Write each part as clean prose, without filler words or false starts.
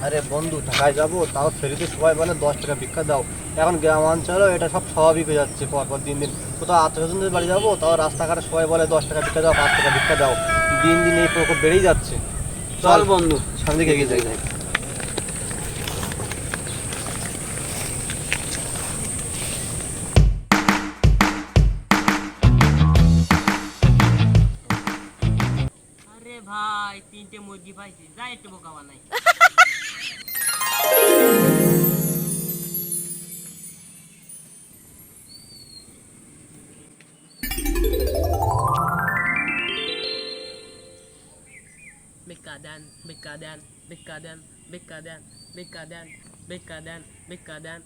আরে বন্ধু, ঢাকায় যাবো, তাও ফেরিতে সবাই বলে 10 টাকা ভিক্ষা দাও। এখন গ্রাম অঞ্চলেও এটা সব স্বাভাবিক হয়ে যাচ্ছে। পরপর দিন দিন কোথাও আত্মীয়স্বজনদের বাড়ি যাবো, তাও রাস্তাঘাটে সবাই বলে 10 টাকা ভিক্ষা দাও, 5 টাকা ভিক্ষা দাও। দিন দিন এই প্রকোপ বেড়েই যাচ্ছে। চল বন্ধু, সামনে দিকে এগিয়ে যাই। আরে ভাই 3টে মুরগি পাইছি, যা একটু বোকা বানাই। ভিক্ষা দেন, ভিক্ষা দেন, ভিক্ষা দেন, ভিক্ষা দেন, ভিক্ষা দেন, ভিক্ষা দেন, ভিক্ষা দেন,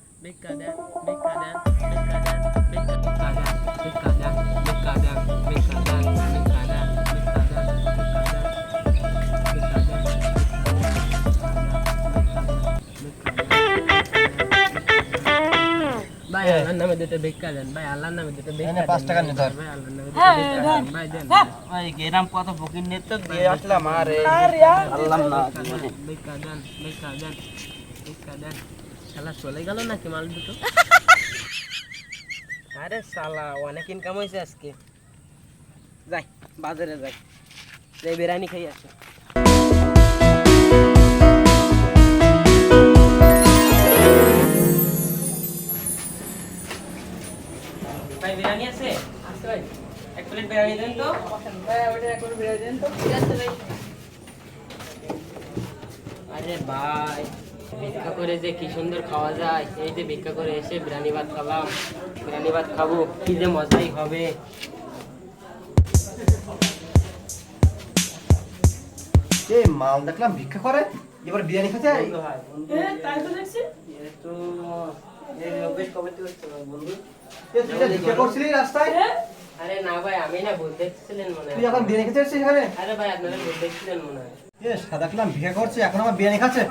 ভিক্ষা দেন, ভিক্ষা দেন, ভিক্ষা দেন, ভিক্ষা দেন, ভিক্ষা দেন, ভিক্ষা দেন, ভিক্ষা দেন, ভিক্ষা দেন, ভিক্ষা দেন। ভাই আল্লাহর নামে দুটো ভিক্ষা দেন, ভাই আল্লাহর নামে দুটো ভিক্ষা দেন। 5 টাকা নিতে ভাই আল্লাহর নামে দুটো ভিক্ষা দেন, ভাই দেন। ভাই গেরাম কত ফকির নেত দিয়ে আসলাম আরে আল্লাহ না ভিক্ষা দেন, ভিক্ষা দেন, ভিক্ষা দেন। শালা চলে গেল নাকি মাল দুটো? আরে শালা অনেক ইনকাম হয়েছে আজকে। যাই বাজারে যাই, যাই বিরিয়ানি খাই আসি। ভাই বিরিয়ানি আছে? আছে ভাই, এক প্লেট বিরিয়ানি দেন তো। ভাই ওটা এক প্লেট বিরিয়ানি দেন তো। ঠিক আছে ভাই। আরে ভাই ভিক্ষা করে যে কি সুন্দর খাওয়া যায়। এই যে ভিক্ষা করে এসে বিরিয়ানি ভাত খেলাম, বিরিয়ানি ভাত খাবো, কি যে মজাই হবে। এই মাল দেখলাম ভিক্ষা করে, এবার বিরিয়ানি খেতে বন্ধু ভাই, বন্ধু তাই তো দেখছি। এ তো এই অভ্যেস কবে থেকে হচ্ছে বন্ধু? তুই যা ভিক্ষা করছিলি রাস্তায়, আরে না ভাই, আমি না ভুল দেখছিলেন মনে তুই হয়। এখন বিরিয়ানি খেতে এসেছিস এখানে? আরে ভাই আপনারা ভুল দেখছিলেন মনে হয়। দেখলাম ভিক্ষা করছে, এখন আমার বিরিয়ানি খাচ্ছে।